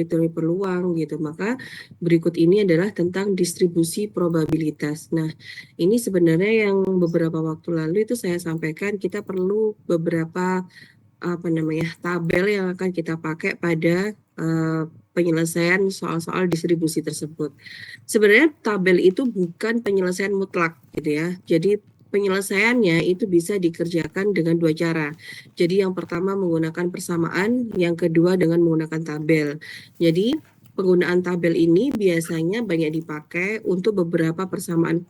teori peluang gitu. Maka berikut ini adalah tentang distribusi probabilitas. Nah, ini sebenarnya yang beberapa waktu lalu itu saya sampaikan kita perlu beberapa tabel yang akan kita pakai pada penyelesaian soal-soal distribusi tersebut. Sebenarnya tabel itu bukan penyelesaian mutlak gitu ya. Jadi penyelesaiannya itu bisa dikerjakan dengan dua cara. Jadi yang pertama menggunakan persamaan, yang kedua dengan menggunakan tabel. Jadi penggunaan tabel ini biasanya banyak dipakai untuk beberapa persamaan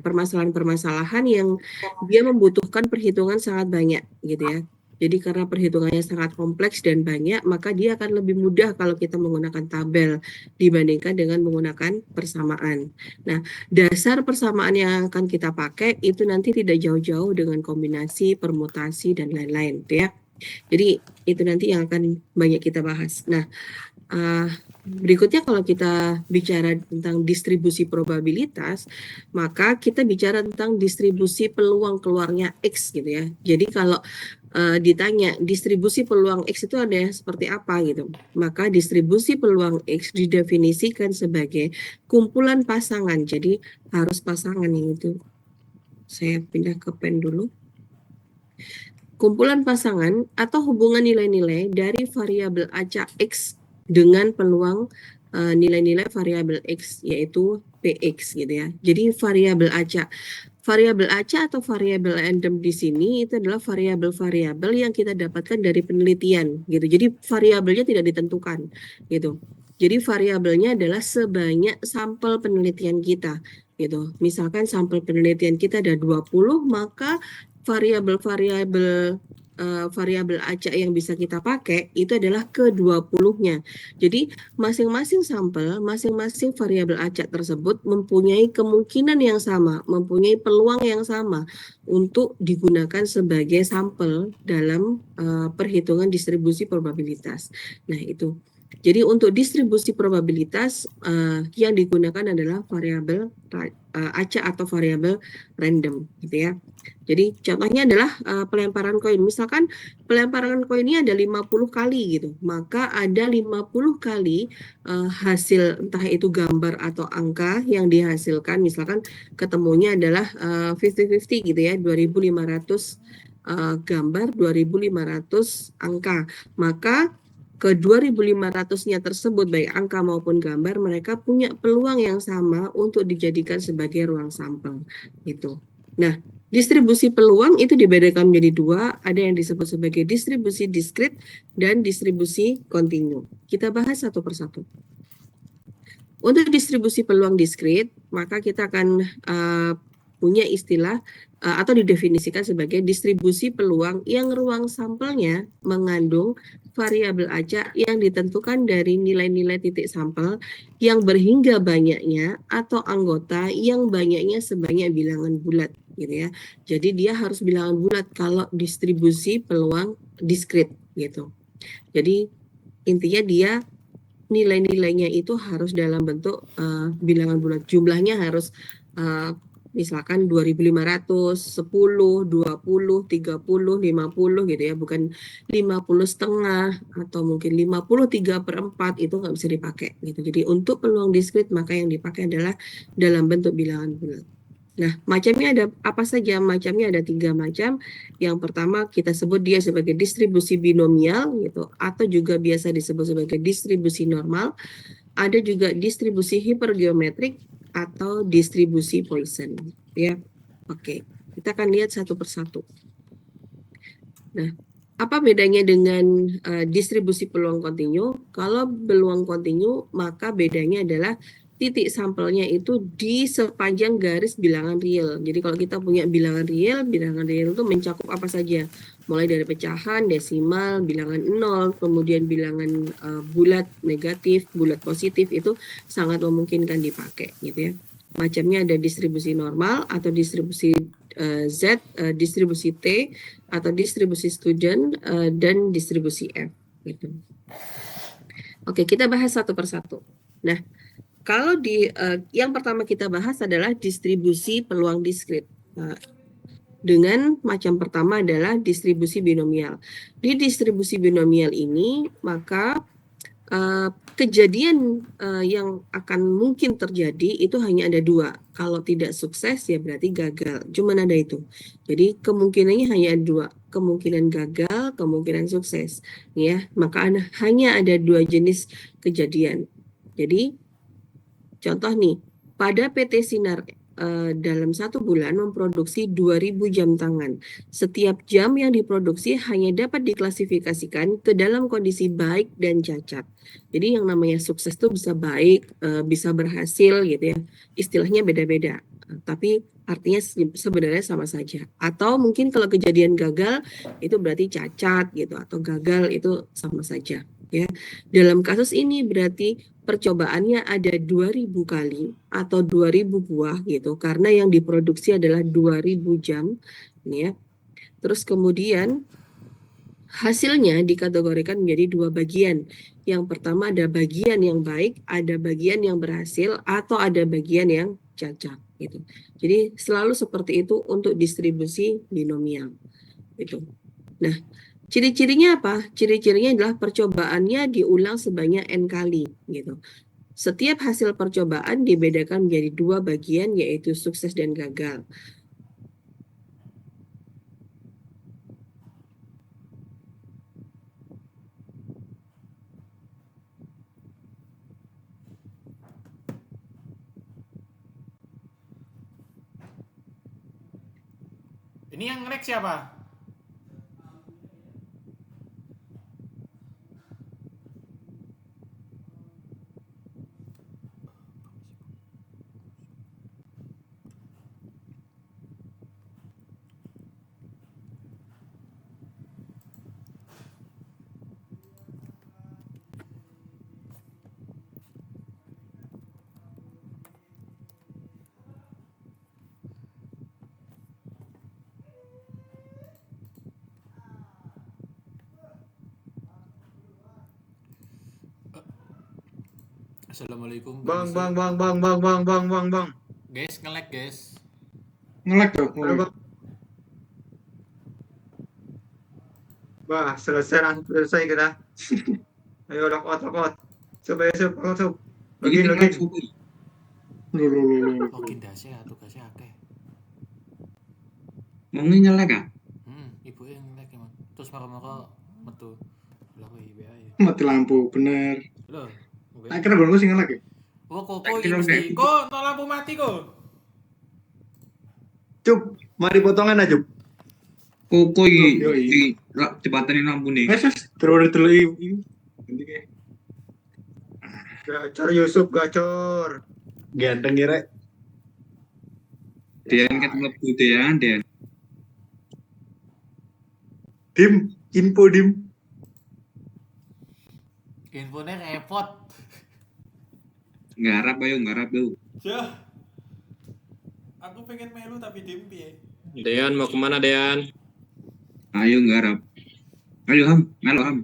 permasalahan-permasalahan yang dia membutuhkan perhitungan sangat banyak gitu ya. Jadi karena perhitungannya sangat kompleks dan banyak, maka dia akan lebih mudah kalau kita menggunakan tabel dibandingkan dengan menggunakan persamaan. Nah, dasar persamaan yang akan kita pakai itu nanti tidak jauh-jauh dengan kombinasi, permutasi, dan lain-lain, ya. Jadi itu nanti yang akan banyak kita bahas. Nah, berikutnya kalau kita bicara tentang distribusi probabilitas, maka kita bicara tentang distribusi peluang keluarnya X gitu ya. Jadi kalau ditanya distribusi peluang X itu ada seperti apa gitu, maka distribusi peluang X didefinisikan sebagai kumpulan pasangan. Jadi harus pasangan yang itu. Saya pindah ke pen dulu. Kumpulan pasangan atau hubungan nilai-nilai dari variabel acak X dengan peluang nilai-nilai variabel X, yaitu PX gitu ya. Jadi variabel acak atau variabel random di sini itu adalah variabel-variabel yang kita dapatkan dari penelitian gitu. Jadi variabelnya tidak ditentukan gitu. Jadi variabelnya adalah sebanyak sampel penelitian kita gitu. Misalkan sampel penelitian kita ada 20, maka variabel-variabel variabel acak yang bisa kita pakai itu adalah ke-20-nya. Jadi masing-masing sampel, masing-masing variabel acak tersebut mempunyai kemungkinan yang sama, mempunyai peluang yang sama untuk digunakan sebagai sampel dalam perhitungan distribusi probabilitas. Nah, itu. Jadi untuk distribusi probabilitas yang digunakan adalah variabel acak atau variabel random gitu ya. Jadi contohnya adalah pelemparan koin. Misalkan pelemparan koin ini ada 50 kali gitu. Maka ada 50 kali hasil entah itu gambar atau angka yang dihasilkan. Misalkan ketemunya adalah 50-50 gitu ya, 2.500 gambar, 2.500 angka. Maka ke 2.500-nya tersebut baik angka maupun gambar mereka punya peluang yang sama untuk dijadikan sebagai ruang sampel gitu. Nah, distribusi peluang itu dibedakan menjadi dua, ada yang disebut sebagai distribusi diskrit dan distribusi kontinu. Kita bahas satu persatu. Untuk distribusi peluang diskrit, maka kita akan punya istilah atau didefinisikan sebagai distribusi peluang yang ruang sampelnya mengandung variabel acak yang ditentukan dari nilai-nilai titik sampel yang berhingga banyaknya atau anggota yang banyaknya sebanyak bilangan bulat gitu ya. Jadi dia harus bilangan bulat kalau distribusi peluang diskrit gitu. Jadi intinya dia nilai-nilainya itu harus dalam bentuk bilangan bulat. Jumlahnya harus misalkan 2.500, 10, 20, 30, 50 gitu ya, bukan 50,5 atau mungkin 53/4 itu nggak bisa dipakai gitu. Jadi untuk peluang diskrit maka yang dipakai adalah dalam bentuk bilangan bulat. Nah, macamnya ada apa saja? Macamnya ada 3 macam. Yang pertama kita sebut dia sebagai distribusi binomial gitu, atau juga biasa disebut sebagai distribusi normal. Ada juga distribusi hipergeometrik atau distribusi Poisson ya. Oke, kita akan lihat satu persatu. Nah, apa bedanya dengan distribusi peluang kontinu? Kalau peluang kontinu, maka bedanya adalah titik sampelnya itu di sepanjang garis bilangan real. Jadi kalau kita punya bilangan real itu mencakup apa saja? Mulai dari pecahan, desimal, bilangan 0, kemudian bilangan bulat negatif, bulat positif, itu sangat memungkinkan dipakai gitu ya. Macamnya ada distribusi normal atau distribusi Z, distribusi T atau distribusi student dan distribusi F gitu. Oke, kita bahas satu persatu. Nah, kalau yang pertama kita bahas adalah distribusi peluang diskrit. Dengan macam pertama adalah distribusi binomial. Di distribusi binomial ini, maka kejadian yang akan mungkin terjadi itu hanya ada dua. Kalau tidak sukses ya berarti gagal. Cuman ada itu. Jadi kemungkinannya hanya ada dua. Kemungkinan gagal, kemungkinan sukses. Ya, maka hanya ada dua jenis kejadian. Jadi contoh nih, pada PT Sinar dalam 1 bulan memproduksi 2.000 jam tangan. Setiap jam yang diproduksi hanya dapat diklasifikasikan ke dalam kondisi baik dan cacat. Jadi yang namanya sukses itu bisa baik, bisa berhasil gitu ya. Istilahnya beda-beda. Tapi artinya sebenarnya sama saja. Atau mungkin kalau kejadian gagal itu berarti cacat gitu atau gagal itu sama saja ya. Dalam kasus ini berarti percobaannya ada 2.000 kali atau 2.000 buah gitu karena yang diproduksi adalah 2.000 jam ya. Terus kemudian hasilnya dikategorikan menjadi dua bagian. Yang pertama ada bagian yang baik, ada bagian yang berhasil atau ada bagian yang cacat gitu. Jadi selalu seperti itu untuk distribusi binomial gitu. Nah, ciri-cirinya apa? Ciri-cirinya adalah percobaannya diulang sebanyak n kali gitu. Setiap hasil percobaan dibedakan menjadi dua bagian, yaitu sukses dan gagal. Ini yang nge-lag siapa? Assalamualaikum. Bang, permisi. bang, bang, bang, bang, bang, bang, bang, bang. Guys, nge-lag guys. Nge-lag tuh. Halo, bang. Bah, selesai kita. Ayo log out. Coba sup. Login. Login dasi tugasnya akeh. Mau nge-lag ah? Ibu yang nge-lag emang. Terus marah-marah metu. Lah kok IBA ya. Mati lampu, bener. Loh. Tak kira gue sih nge-lag ya? Oh, kok Tak ini kira mesti. udah. Kok no lampu mati kok? Cup, mari potongan aja. Koko Yoi. di jembatan lampu nih. Terus ini. Gacor Yusuf, gacor. Ganteng kira. Dian ketemu Dian. Info dim. Infonya repot. Ngarap ayo. Jah. Aku pengen melu tapi dimpi ya. Dean mau kemana Dean? Ayo ngarap. Ayo Ham, melo Ham.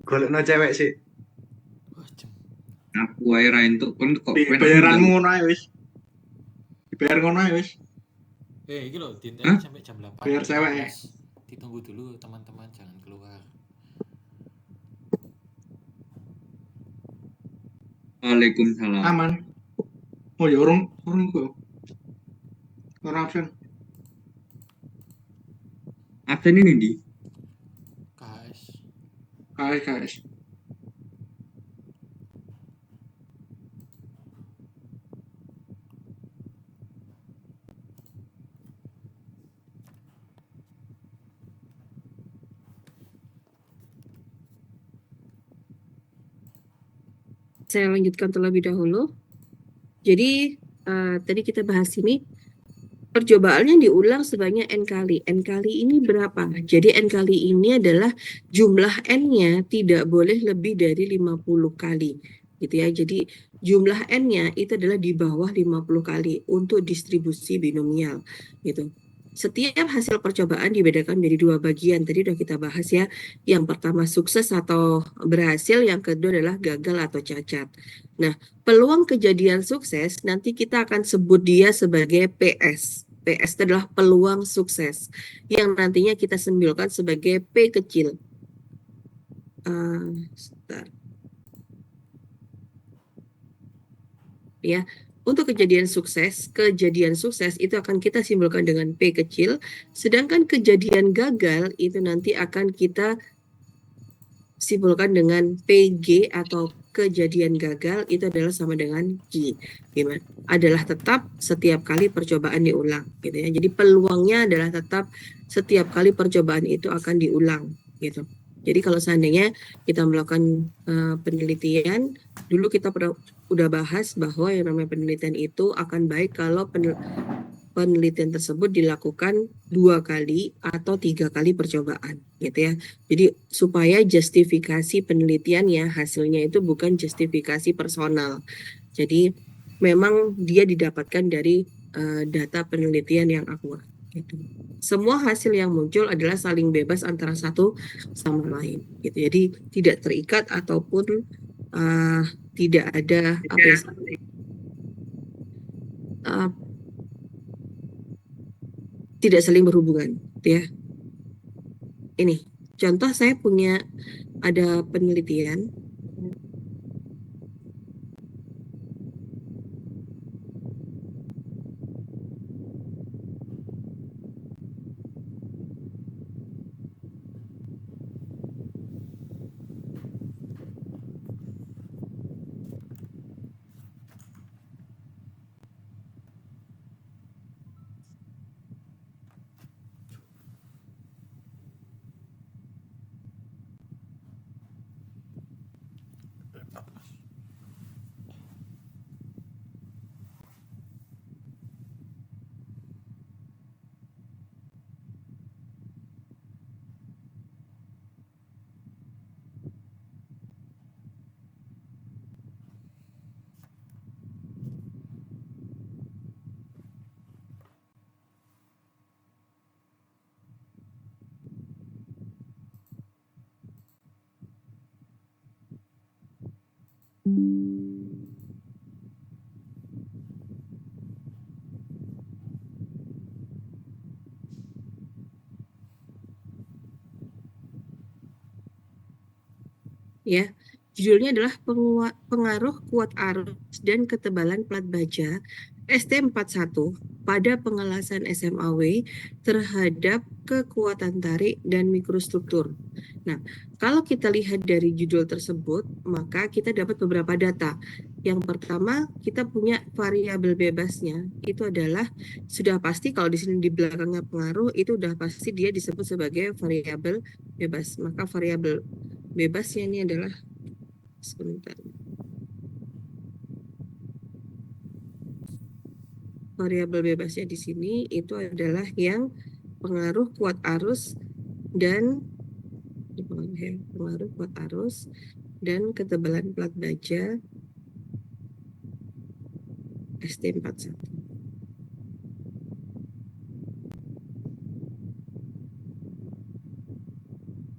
Golekno cewek sih. Wah, jam. Aku ae ra entuk kon kok Bayaranmu ngono ae wis. Dibayar ngono ae wis. Iki loh, dinten Hah? sampai jam 8. Biar cewek ya? Ditunggu dulu teman-teman, jangan keluar. Waalaikumsalam. Aman. Oh ya orang kok. Orang absen. Absen ini di. KS. Saya lanjutkan terlebih dahulu. Jadi tadi kita bahas ini percobaannya diulang sebanyak n kali. N kali ini berapa? Jadi n kali ini adalah jumlah n-nya tidak boleh lebih dari 50 kali. Gitu ya. Jadi jumlah n-nya itu adalah di bawah 50 kali untuk distribusi binomial gitu. Setiap hasil percobaan dibedakan menjadi dua bagian. Tadi udah kita bahas ya. Yang pertama sukses atau berhasil, yang kedua adalah gagal atau cacat. Nah, peluang kejadian sukses nanti kita akan sebut dia sebagai PS. PS itu adalah peluang sukses yang nantinya kita simbolkan sebagai P kecil. Sebentar. Ya, untuk kejadian sukses itu akan kita simbolkan dengan P kecil, sedangkan kejadian gagal itu nanti akan kita simbolkan dengan PG atau kejadian gagal itu adalah sama dengan G. Gimana? Adalah tetap setiap kali percobaan diulang, gitu ya. Jadi peluangnya adalah tetap setiap kali percobaan itu akan diulang, gitu. Jadi kalau seandainya kita melakukan penelitian, dulu kita udah bahas bahwa yang namanya penelitian itu akan baik kalau penelitian tersebut dilakukan 2 kali atau 3 kali percobaan, gitu ya. Jadi supaya justifikasi penelitiannya hasilnya itu bukan justifikasi personal. Jadi memang dia didapatkan dari data penelitian yang akurat. Gitu. Semua hasil yang muncul adalah saling bebas antara satu sama lain. Gitu. Jadi tidak terikat ataupun tidak ada tidak saling berhubungan. Gitu ya. Ini contoh saya punya ada penelitian. Ya, judulnya adalah pengaruh kuat arus dan ketebalan plat baja ST41 pada pengelasan SMAW terhadap kekuatan tarik dan mikrostruktur. Nah, kalau kita lihat dari judul tersebut, maka kita dapat beberapa data. Yang pertama, kita punya variabel bebasnya. Itu adalah sudah pasti kalau di sini di belakangnya pengaruh, itu sudah pasti dia disebut sebagai variabel bebas. Maka variabel bebasnya ini adalah sebentar. Variabel bebasnya di sini itu adalah yang pengaruh kuat arus dan pengaruh kuat arus dan ketebalan plat baja ST41.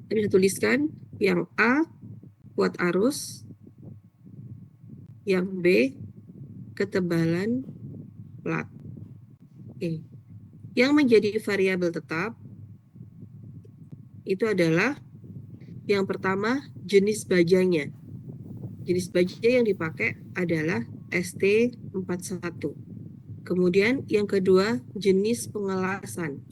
Saya bisa tuliskan yang A kuat arus, yang B ketebalan plat. Oke. Yang menjadi variabel tetap itu adalah yang pertama jenis bajanya. Jenis baja yang dipakai adalah ST41. Kemudian yang kedua jenis pengelasan.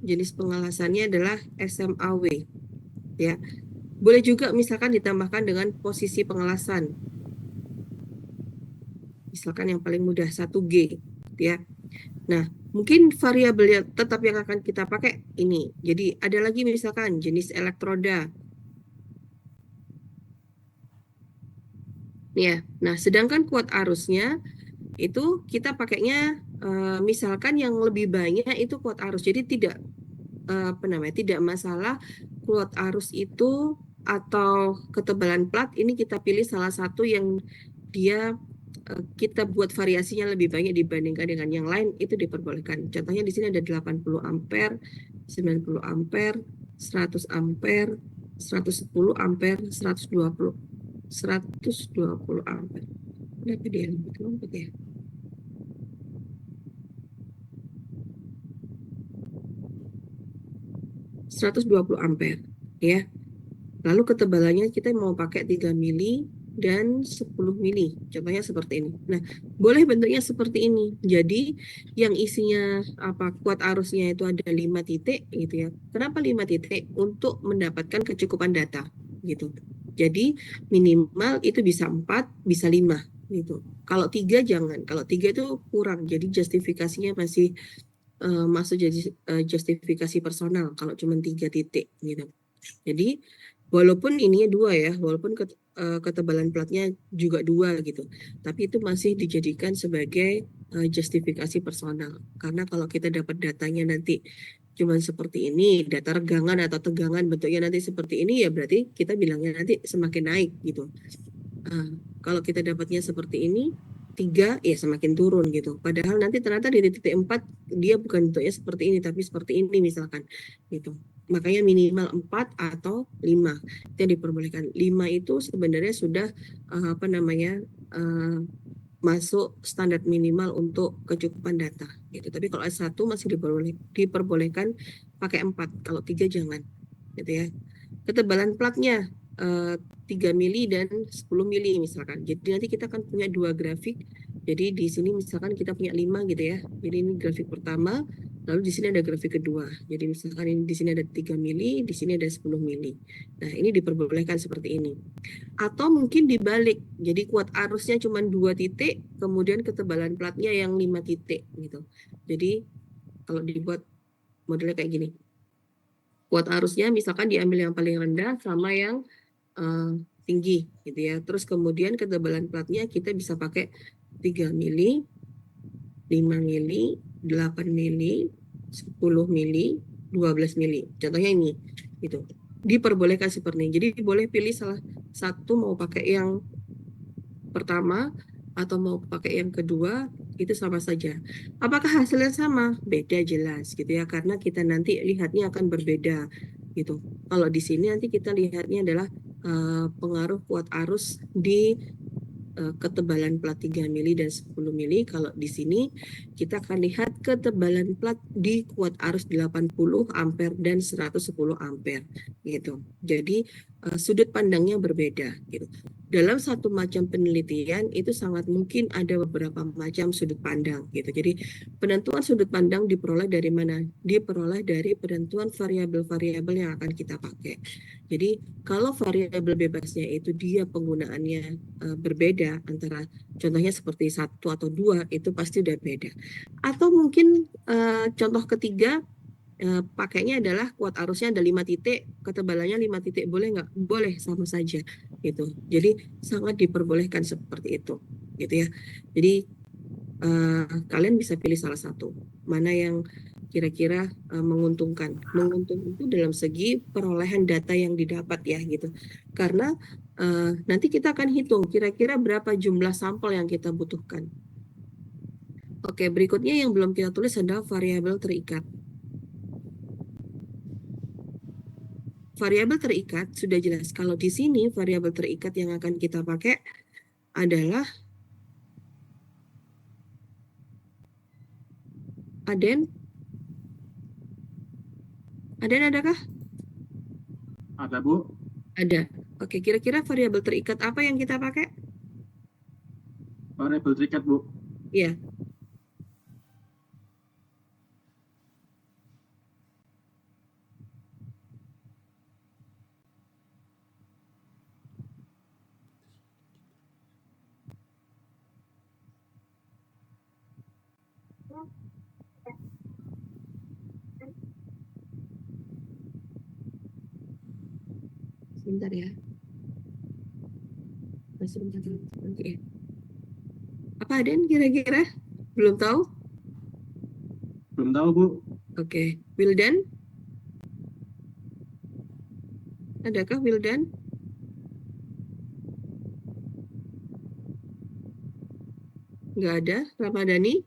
Jenis pengelasannya adalah SMAW. Ya. Boleh juga misalkan ditambahkan dengan posisi pengelasan. Misalkan yang paling mudah 1G, ya. Nah, mungkin variabel tetap yang akan kita pakai ini. Jadi ada lagi misalkan jenis elektroda. Ya. Nah, sedangkan kuat arusnya itu kita pakainya misalkan yang lebih banyak itu kuat arus. Jadi tidak tidak masalah kuat arus itu atau ketebalan plat, ini kita pilih salah satu yang dia kita buat variasinya lebih banyak dibandingkan dengan yang lain, itu diperbolehkan. Contohnya di sini ada 80 ampere, 90 ampere, 100 ampere, 110 ampere, 120 ampere. Kenapa dia lompat ya? -120 ampere, ya. Lalu ketebalannya kita mau pakai 3 mili dan 10 mili. Contohnya seperti ini. Nah, boleh bentuknya seperti ini. Jadi yang isinya kuat arusnya itu ada 5 titik gitu ya. Kenapa 5 titik? Untuk mendapatkan kecukupan data gitu. Jadi minimal itu bisa 4, bisa 5 gitu. Kalau 3 jangan. Kalau 3 itu kurang. Jadi justifikasinya masih masuk jadi justifikasi personal kalau cuma 3 titik gitu. Jadi walaupun ininya 2 ya, walaupun ketebalan platnya juga 2 gitu, tapi itu masih dijadikan sebagai justifikasi personal. Karena kalau kita dapat datanya nanti cuma seperti ini, data regangan atau tegangan bentuknya nanti seperti ini, ya berarti kita bilangnya nanti semakin naik gitu. Kalau kita dapatnya seperti ini, 3 ya semakin turun gitu. Padahal nanti ternyata di titik 4 dia bukan bentuknya seperti ini, tapi seperti ini misalkan gitu. Makanya minimal 4 atau 5 itu yang diperbolehkan. 5 itu sebenarnya sudah masuk standar minimal untuk kecukupan data gitu. Tapi kalau S1 masih diperbolehkan pakai 4, kalau 3 jangan gitu ya. Ketebalan platnya 3 mili dan 10 mili misalkan. Jadi nanti kita akan punya 2 grafik. Jadi di sini misalkan kita punya 5 gitu ya. Jadi ini grafik pertama, lalu di sini ada grafik kedua. Jadi misalkan ini di sini ada 3 mili, di sini ada 10 mili. Nah, ini diperbolehkan seperti ini. Atau mungkin dibalik. Jadi kuat arusnya cuma 2 titik, kemudian ketebalan platnya yang 5 titik gitu. Jadi kalau dibuat modelnya kayak gini. Kuat arusnya misalkan diambil yang paling rendah sama yang tinggi gitu ya. Terus kemudian ketebalan platnya kita bisa pakai 3 mili, 5 mili, 8 mili, 10 mili, 12 mili. Contohnya ini gitu. Diperbolehkan seperti ini. Jadi boleh pilih salah satu mau pakai yang pertama atau mau pakai yang kedua, itu sama saja. Apakah hasilnya sama? Beda jelas gitu ya, karena kita nanti lihatnya akan berbeda gitu. Kalau di sini nanti kita lihatnya adalah pengaruh kuat arus di ketebalan plat 3 mili dan 10 mili. Kalau di sini kita akan lihat ketebalan plat di kuat arus 80 ampere dan 110 ampere gitu. Jadi sudut pandangnya berbeda gitu. Dalam satu macam penelitian itu sangat mungkin ada beberapa macam sudut pandang gitu. Jadi penentuan sudut pandang diperoleh dari mana? Diperoleh dari penentuan variabel-variabel yang akan kita pakai. Jadi kalau variabel bebasnya itu dia penggunaannya berbeda antara contohnya seperti 1 atau 2 itu pasti udah beda. Atau mungkin contoh ketiga pakainya adalah kuat arusnya ada 5 titik, ketebalannya 5 titik, boleh nggak? Boleh, sama saja gitu. Jadi sangat diperbolehkan seperti itu gitu ya. Jadi kalian bisa pilih salah satu mana yang kira-kira menguntungkan. Menguntungkan itu dalam segi perolehan data yang didapat ya gitu. Karena nanti kita akan hitung kira-kira berapa jumlah sampel yang kita butuhkan. Oke, berikutnya yang belum kita tulis adalah variabel terikat. Variabel terikat sudah jelas. Kalau di sini variabel terikat yang akan kita pakai adalah Aden. Aden adakah? Ada, Bu. Ada. Oke, kira-kira variabel terikat apa yang kita pakai? Variabel terikat, Bu. Iya. Sebentar ya. Masih bentar nanti ya. Apa Aden kira-kira? Belum tahu? Belum tahu, Bu. Oke. Wildan? Adakah Wildan? Nggak ada. Ramadhani?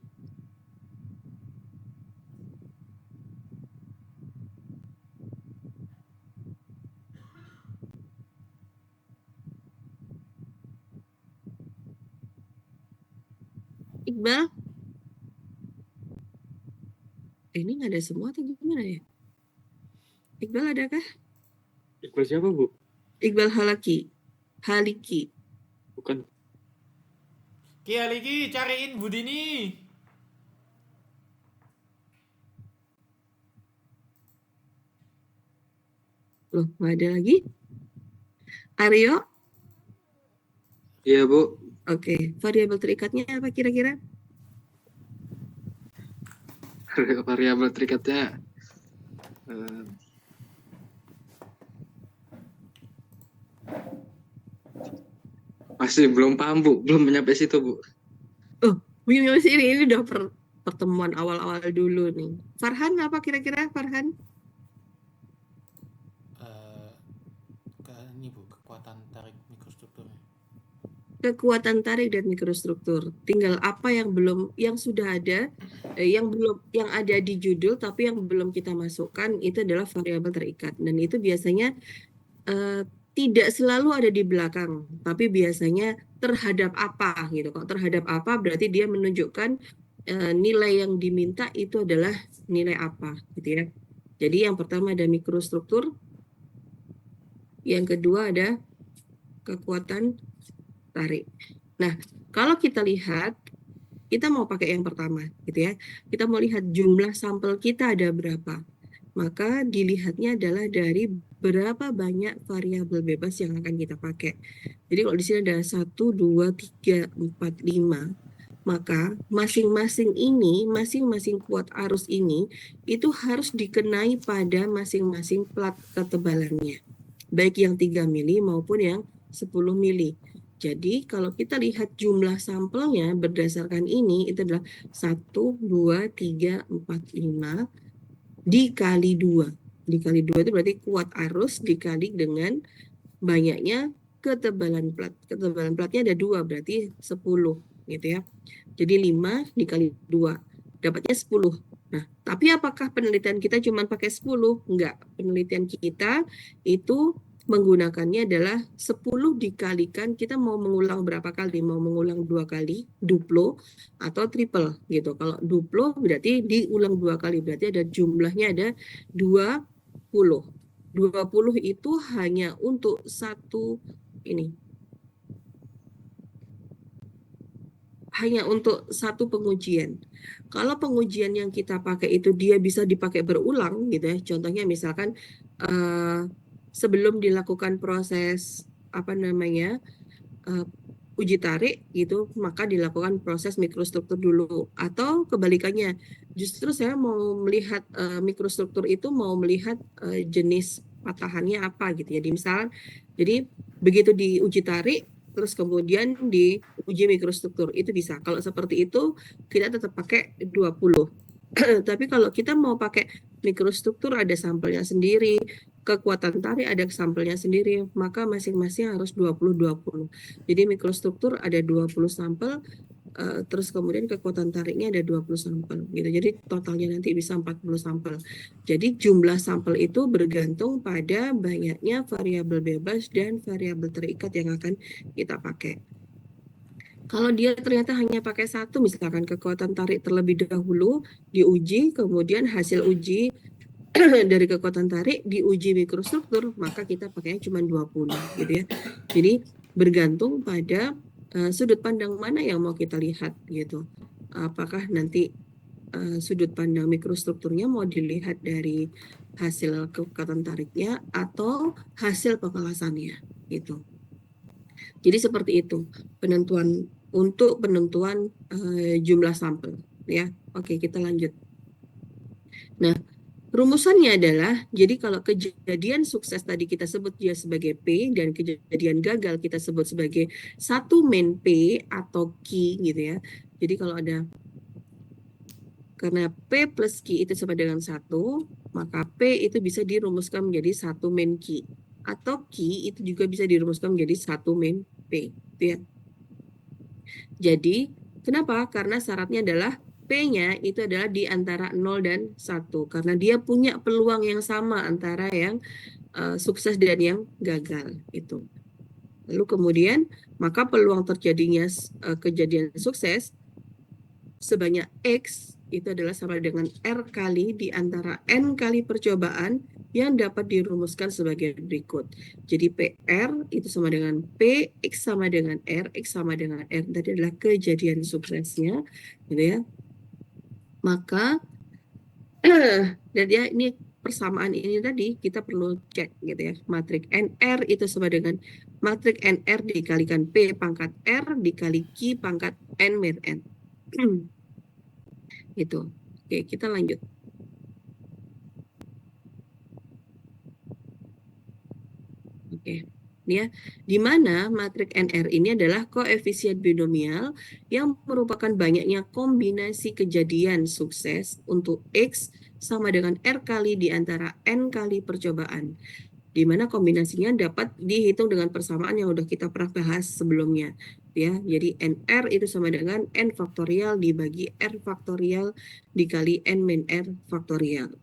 Iqbal? Ini nggak ada semua atau gimana ya? Iqbal adakah? Iqbal siapa, Bu? Iqbal Haliki. Bukan. Ki Aliki cariin Budini. Loh, nggak ada lagi? Aryo? Iya, Bu. Oke, variabel terikatnya apa kira-kira? Variabel terikatnya eh, masih belum paham, Bu. Belum nyampe situ, Bu. Oh, ini udah pertemuan awal-awal dulu nih. Farhan apa kira-kira Farhan? Ini Bu, kekuatan tarik mikrostrukturnya. Kekuatan tarik dan mikrostruktur. Tinggal apa yang sudah ada, yang ada di judul tapi yang belum kita masukkan itu adalah variabel terikat. Dan itu biasanya tidak selalu ada di belakang, tapi biasanya terhadap apa gitu. Kalau terhadap apa berarti dia menunjukkan nilai yang diminta itu adalah nilai apa gitu ya. Jadi yang pertama ada mikrostruktur, yang kedua ada kekuatan tarik. Nah, kalau kita lihat, kita mau pakai yang pertama gitu ya. Kita mau lihat jumlah sampel kita ada berapa. Maka dilihatnya adalah dari berapa banyak variabel bebas yang akan kita pakai. Jadi kalau di sini ada 1, 2, 3, 4, 5, maka masing-masing kuat arus ini itu harus dikenai pada masing-masing plat ketebalannya. Baik yang 3 mili maupun yang 10 mili. Jadi kalau kita lihat jumlah sampelnya berdasarkan ini itu adalah 1, 2, 3, 4, 5 dikali 2. Dikali 2 itu berarti kuat arus dikali dengan banyaknya ketebalan plat. Ketebalan platnya ada 2 berarti 10 gitu ya. Jadi 5 dikali 2 dapatnya 10. Nah, tapi apakah penelitian kita cuma pakai 10? Enggak. Penelitian kita itu menggunakannya adalah 10 dikalikan, kita mau mengulang berapa kali? Mau mengulang 2 kali, duplo atau triple gitu. Kalau duplo berarti diulang 2 kali, berarti ada jumlahnya ada 20. 20 itu hanya untuk satu ini. Hanya untuk satu pengujian. Kalau pengujian yang kita pakai itu dia bisa dipakai berulang gitu ya. Contohnya misalkan sebelum dilakukan proses uji tarik gitu, maka dilakukan proses mikrostruktur dulu. Atau kebalikannya, justru saya mau melihat mikrostruktur itu mau melihat jenis patahannya apa gitu ya. Jadi begitu diuji tarik terus kemudian diuji mikrostruktur itu bisa. Kalau seperti itu kita tetap pakai 20. Tapi kalau kita mau pakai mikrostruktur ada sampelnya sendiri, kekuatan tarik ada sampelnya sendiri, maka masing-masing harus 20-20. Jadi mikrostruktur ada 20 sampel, terus kemudian kekuatan tariknya ada 20 sampel gitu. Jadi totalnya nanti bisa 40 sampel. Jadi jumlah sampel itu bergantung pada banyaknya variabel bebas dan variabel terikat yang akan kita pakai. Kalau dia ternyata hanya pakai satu, misalkan kekuatan tarik terlebih dahulu diuji, kemudian hasil uji dari kekuatan tarik diuji mikrostruktur, maka kita pakainya cuma 20 gitu ya. Jadi bergantung pada sudut pandang mana yang mau kita lihat gitu. Apakah nanti sudut pandang mikrostrukturnya mau dilihat dari hasil kekuatan tariknya atau hasil pengelasannya gitu. Jadi seperti itu penentuan jumlah sampel ya. Oke, kita lanjut. Nah, rumusannya adalah, jadi kalau kejadian sukses tadi kita sebut dia sebagai P, dan kejadian gagal kita sebut sebagai satu main P atau Q gitu ya. Jadi kalau ada, karena P plus Q itu sama dengan 1, maka P itu bisa dirumuskan menjadi satu main Q. Atau Q itu juga bisa dirumuskan menjadi satu main P. Gitu ya. Jadi, kenapa? Karena syaratnya adalah P-nya itu adalah di antara 0 dan 1. Karena dia punya peluang yang sama antara yang sukses dan yang gagal. Itu. Lalu kemudian, maka peluang terjadinya kejadian sukses sebanyak X itu adalah sama dengan R kali di antara N kali percobaan yang dapat dirumuskan sebagai berikut. Jadi PR itu sama dengan P, X sama dengan R, X sama dengan R. Tadi adalah kejadian suksesnya, gitu ya. Maka dan ya ini persamaan ini tadi kita perlu cek gitu ya. Matrik NR itu sama dengan matrik NR dikalikan P pangkat R dikali Q pangkat N min N. Gitu. Oke, kita lanjut. Oke. Ini ya, di mana matrik NR ini adalah koefisien binomial yang merupakan banyaknya kombinasi kejadian sukses untuk X sama dengan R kali di antara N kali percobaan. Di mana kombinasinya dapat dihitung dengan persamaan yang udah kita pernah bahas sebelumnya. Ya, jadi NR itu sama dengan N faktorial dibagi R faktorial dikali N min R faktorial.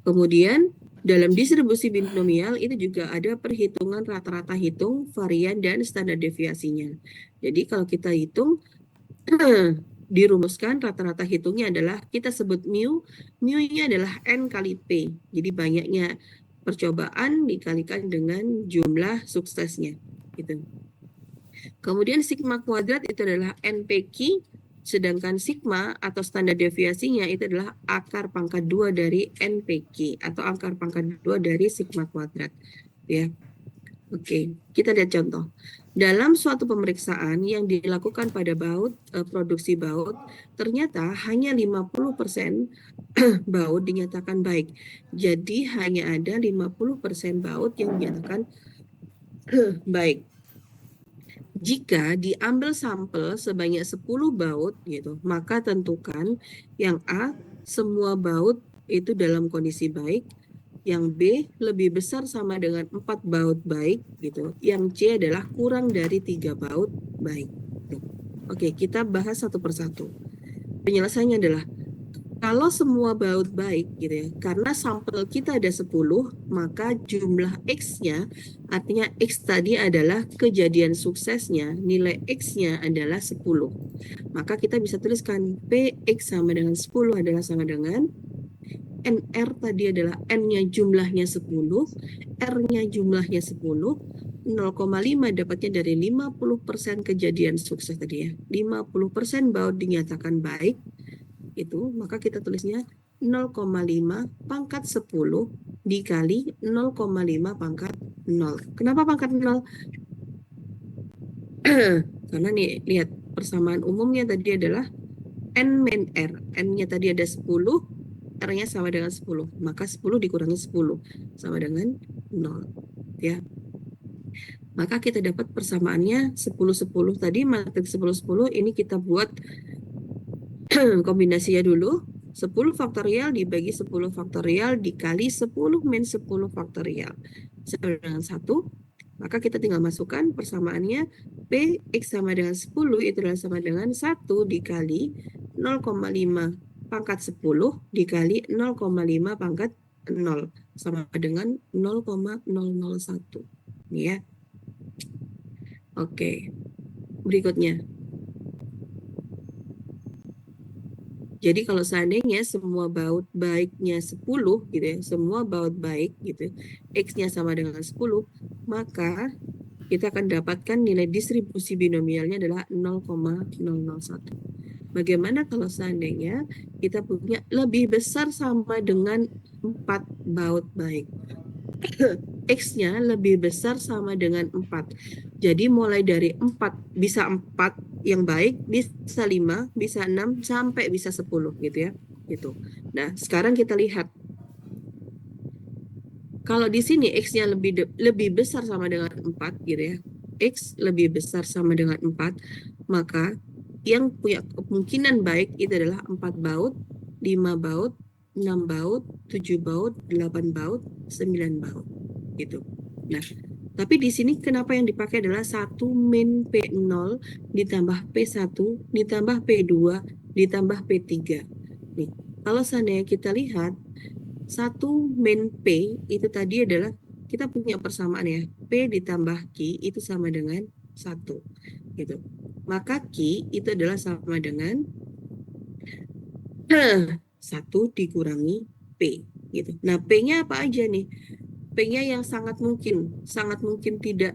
Kemudian dalam distribusi binomial itu juga ada perhitungan rata-rata hitung, varian, dan standar deviasinya. Jadi kalau kita hitung, dirumuskan rata-rata hitungnya adalah kita sebut mu, mu-nya adalah N kali P. Jadi banyaknya percobaan dikalikan dengan jumlah suksesnya. Gitu. Kemudian sigma kuadrat itu adalah NPQ, sedangkan sigma atau standar deviasinya itu adalah akar pangkat 2 dari NPQ atau akar pangkat 2 dari sigma kuadrat. Ya. Oke, kita lihat contoh. Dalam suatu pemeriksaan yang dilakukan pada baut, produksi baut, ternyata hanya 50% baut dinyatakan baik. Jadi hanya ada 50% baut yang dinyatakan baik. Jika diambil sampel sebanyak 10 baut gitu, maka tentukan yang A semua baut itu dalam kondisi baik, yang B lebih besar sama dengan 4 baut baik gitu, yang C adalah kurang dari 3 baut baik. Oke, kita bahas satu persatu. Penyelesaiannya adalah kalau semua baut baik gitu ya, karena sampel kita ada 10, maka jumlah X-nya, artinya X tadi adalah kejadian suksesnya, nilai X-nya adalah 10. Maka kita bisa tuliskan PX sama dengan 10 adalah sama dengan NR tadi adalah N-nya jumlahnya 10, R-nya jumlahnya 10, 0,5 dapatnya dari 50% kejadian sukses tadi ya. 50% baut dinyatakan baik, itu maka kita tulisnya 0,5 pangkat 10 dikali 0,5 pangkat 0. Kenapa pangkat 0? Karena nih lihat persamaan umumnya tadi adalah N min R. N-nya tadi ada 10, R-nya sama dengan 10. Maka 10 dikurangi 10 sama dengan 0. Ya. Maka kita dapat persamaannya 10-10 tadi, matrik 10-10 ini kita buat kombinasinya dulu. 10 faktorial dibagi 10 faktorial dikali 10 min 10 faktorial sama dengan 1. Maka kita tinggal masukkan persamaannya P X sama dengan 10 itu adalah sama dengan 1 dikali 0,5 pangkat 10 dikali 0,5 pangkat 0 sama dengan 0,001. Ini ya. Oke. Berikutnya. Jadi kalau seandainya semua baut baiknya 10 gitu ya, semua baut baik gitu, X-nya sama dengan 10, maka kita akan dapatkan nilai distribusi binomialnya adalah 0,001. Bagaimana kalau seandainya kita punya lebih besar sama dengan 4 baut baik? X-nya lebih besar sama dengan 4. Jadi mulai dari 4 bisa 4 yang baik, bisa 5, bisa 6, sampai bisa 10 gitu ya. Gitu. Nah, sekarang kita lihat. Kalau di sini X-nya lebih besar sama dengan 4 gitu ya. X lebih besar sama dengan 4, maka yang punya kemungkinan baik itu adalah 4 baut, 5 baut, 6 baut, 7 baut, 8 baut, 9 baut. Gitu. Nah, tapi di sini kenapa yang dipakai adalah 1 min P0 ditambah P1 ditambah P2 ditambah P3. Nih, kalau seandainya kita lihat 1 min P itu tadi adalah kita punya persamaan ya. P ditambah Q itu sama dengan 1. Gitu. Maka Q itu adalah sama dengan 1 dikurangi P. gitu. Nah, P-nya apa aja nih? P-nya yang sangat mungkin tidak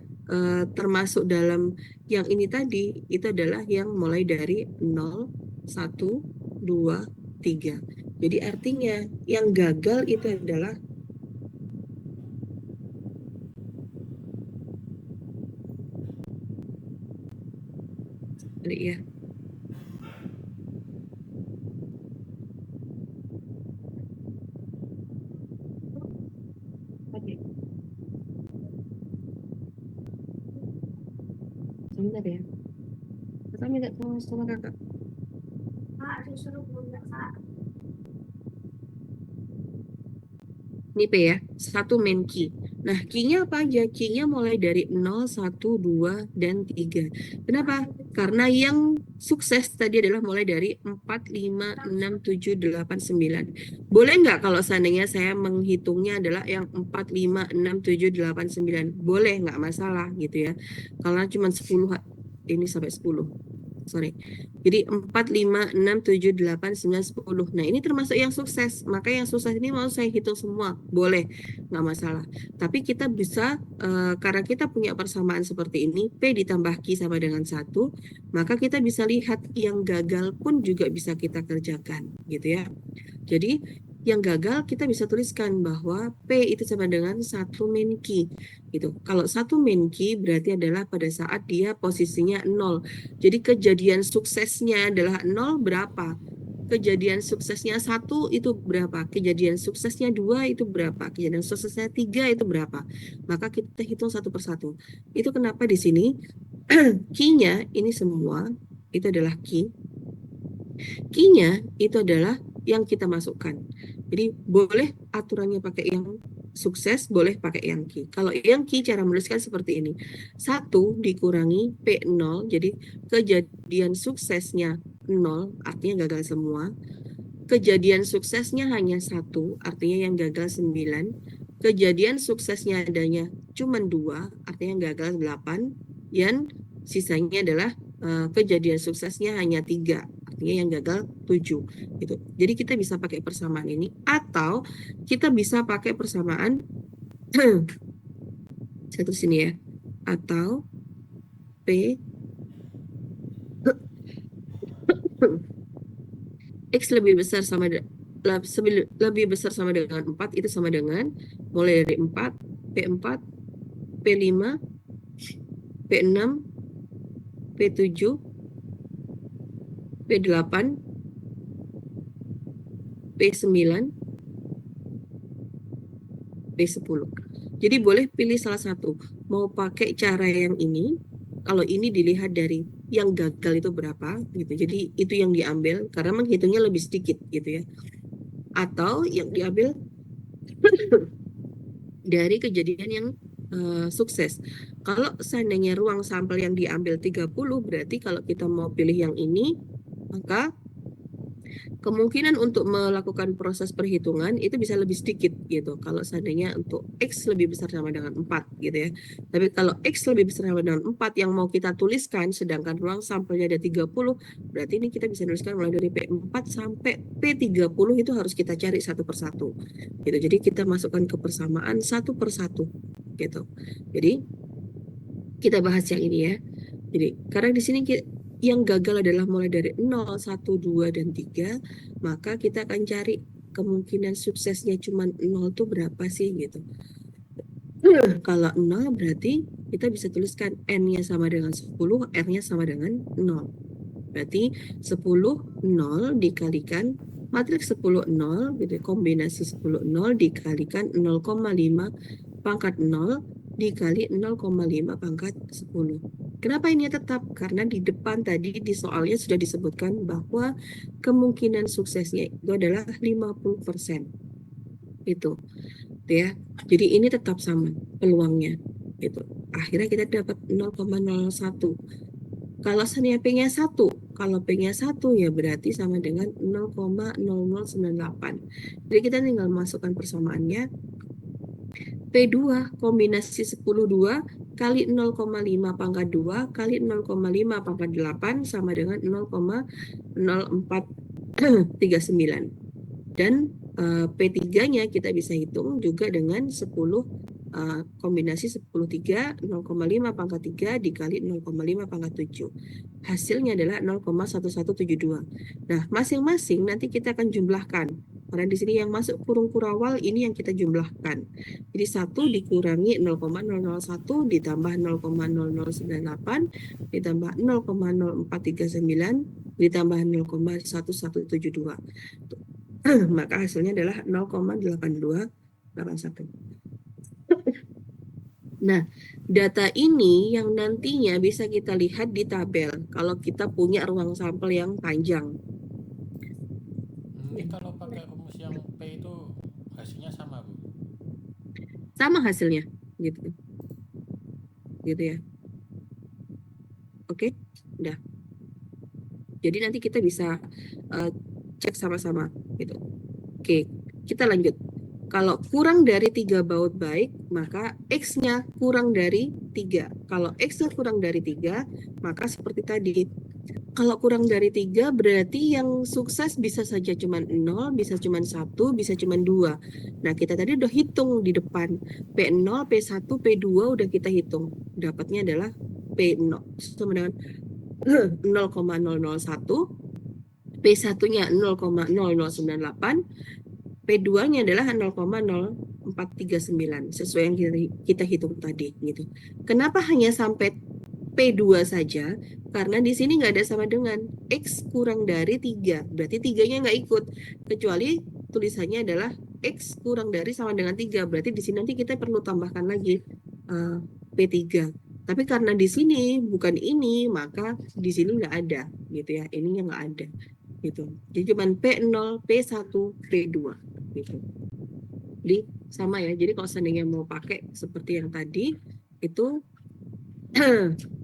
termasuk dalam yang ini tadi, itu adalah yang mulai dari 0, 1, 2, 3. Jadi artinya yang gagal itu adalah ya. Sebentar ya. Kakak minta tolong sama kakak. Ini P ya, satu main key. Nah, key-nya apa aja? Key-nya mulai dari 0, 1, 2, dan 3. Kenapa? Karena yang sukses tadi adalah mulai dari 4, 5, 6, 7, 8, 9. Boleh nggak kalau seandainya saya menghitungnya adalah yang 4, 5, 6, 7, 8, 9? Boleh, nggak masalah gitu ya. Kalau cuma 10, ini sampai 10. Sorry. Jadi 4, 5, 6, 7, 8, 9, 10. Nah, ini termasuk yang sukses. Maka yang sukses ini mau saya hitung semua. Boleh, nggak masalah. Tapi kita bisa, karena kita punya persamaan seperti ini, P ditambah Q sama dengan 1, maka kita bisa lihat yang gagal pun juga bisa kita kerjakan. Gitu ya. Jadi, yang gagal kita bisa tuliskan bahwa P itu sama dengan 1 main key. Gitu. Kalau 1 main key berarti adalah pada saat dia posisinya 0. Jadi kejadian suksesnya adalah 0 berapa? Kejadian suksesnya 1 itu berapa? Kejadian suksesnya 2 itu berapa? Kejadian suksesnya 3 itu berapa? Maka kita hitung satu persatu. Itu kenapa di sini key-nya ini semua itu adalah key. Key-nya itu adalah yang kita masukkan. Jadi boleh aturannya pakai yang sukses, boleh pakai yang key. Kalau yang key cara menuliskan seperti ini. 1 dikurangi P0, jadi kejadian suksesnya 0, artinya gagal semua. Kejadian suksesnya hanya 1, artinya yang gagal 9. Kejadian suksesnya adanya cuma 2, artinya yang gagal 8. Dan sisanya adalah kejadian suksesnya hanya 3, artinya yang gagal 7 gitu. Jadi kita bisa pakai persamaan ini atau kita bisa pakai persamaan saya tulis sini ya. Atau P X lebih besar sama lebih besar sama dengan 4 itu sama dengan mulai dari 4 P4 P5 P6 P7 P8 P9 P10. Jadi boleh pilih salah satu. Mau pakai cara yang ini, kalau ini dilihat dari yang gagal itu berapa gitu. Jadi itu yang diambil karena menghitungnya lebih sedikit gitu ya. Atau yang diambil dari kejadian yang sukses. Kalau seandainya ruang sampel yang diambil 30, berarti kalau kita mau pilih yang ini, maka kemungkinan untuk melakukan proses perhitungan itu bisa lebih sedikit gitu. Kalau seandainya untuk X lebih besar sama dengan 4 gitu ya. Tapi kalau X lebih besar sama dengan 4 yang mau kita tuliskan sedangkan ruang sampelnya ada 30, berarti ini kita bisa tuliskan mulai dari P4 sampai P30 itu harus kita cari satu persatu. Gitu. Jadi kita masukkan ke persamaan satu persatu gitu. Jadi kita bahas yang ini ya. Jadi karena di sini yang gagal adalah mulai dari 0, 1, 2, dan 3, maka kita akan cari kemungkinan suksesnya cuma 0 itu berapa sih gitu. Kalau 0 berarti kita bisa tuliskan N-nya sama dengan 10, R-nya sama dengan 0. Berarti 10, 0 dikalikan matriks 10, 0, gitu, kombinasi 10, 0 dikalikan 0,5 pangkat 0 dikali 0,5 pangkat 10. Kenapa ini tetap? Karena di depan tadi di soalnya sudah disebutkan bahwa kemungkinan suksesnya itu adalah 50%. Itu ya. Jadi ini tetap sama peluangnya. Itu. Akhirnya kita dapat 0,01. Kalau seandainya P-nya 1, kalau P-nya 1 ya berarti sama dengan 0,0098. Jadi kita tinggal masukkan persamaannya. P2 kombinasi 10, 2 kali 0,5 pangkat 2 kali 0,5 pangkat 8 sama dengan 0,0439. Dan P3-nya kita bisa hitung juga dengan 10 kombinasi 10 3, 0,5 pangkat 3 dikali 0,5 pangkat 7. Hasilnya adalah 0,1172. Nah, masing-masing nanti kita akan jumlahkan. Karena di sini yang masuk kurung kurawal ini yang kita jumlahkan. Jadi 1 dikurangi 0,001 ditambah 0,0098 ditambah 0,0439 ditambah 0,1172. Maka hasilnya adalah 0,8281. Nah, data ini yang nantinya bisa kita lihat di tabel kalau kita punya ruang sampel yang panjang. Ini kalau pakai rumus yang P itu hasilnya sama, Bu. Sama hasilnya, gitu. Gitu ya. Oke, udah. Jadi nanti kita bisa cek sama-sama gitu. Oke, kita lanjut. Kalau kurang dari 3 baut baik, maka X-nya kurang dari 3. Kalau X-nya kurang dari 3, maka seperti tadi. Kalau kurang dari 3, berarti yang sukses bisa saja cuma 0, bisa cuma 1, bisa cuma 2. Nah, kita tadi udah hitung di depan. P0, P1, P2 udah kita hitung. Dapatnya adalah P0 sama dengan 0,001, P1-nya 0,0098, P2-nya adalah 0,0439 sesuai yang kita hitung tadi gitu. Kenapa hanya sampai P2 saja? Karena di sini nggak ada sama dengan X kurang dari 3. Berarti 3-nya nggak ikut. Kecuali tulisannya adalah X kurang dari sama dengan 3. Berarti di sini nanti kita perlu tambahkan lagi P3. Tapi karena di sini bukan ini, maka di sini nggak ada gitu ya. Ininya nggak ada gitu. Jadi cuma P0, P1, P2 gitu. Jadi sama ya. Jadi kalau seandainya mau pakai seperti yang tadi itu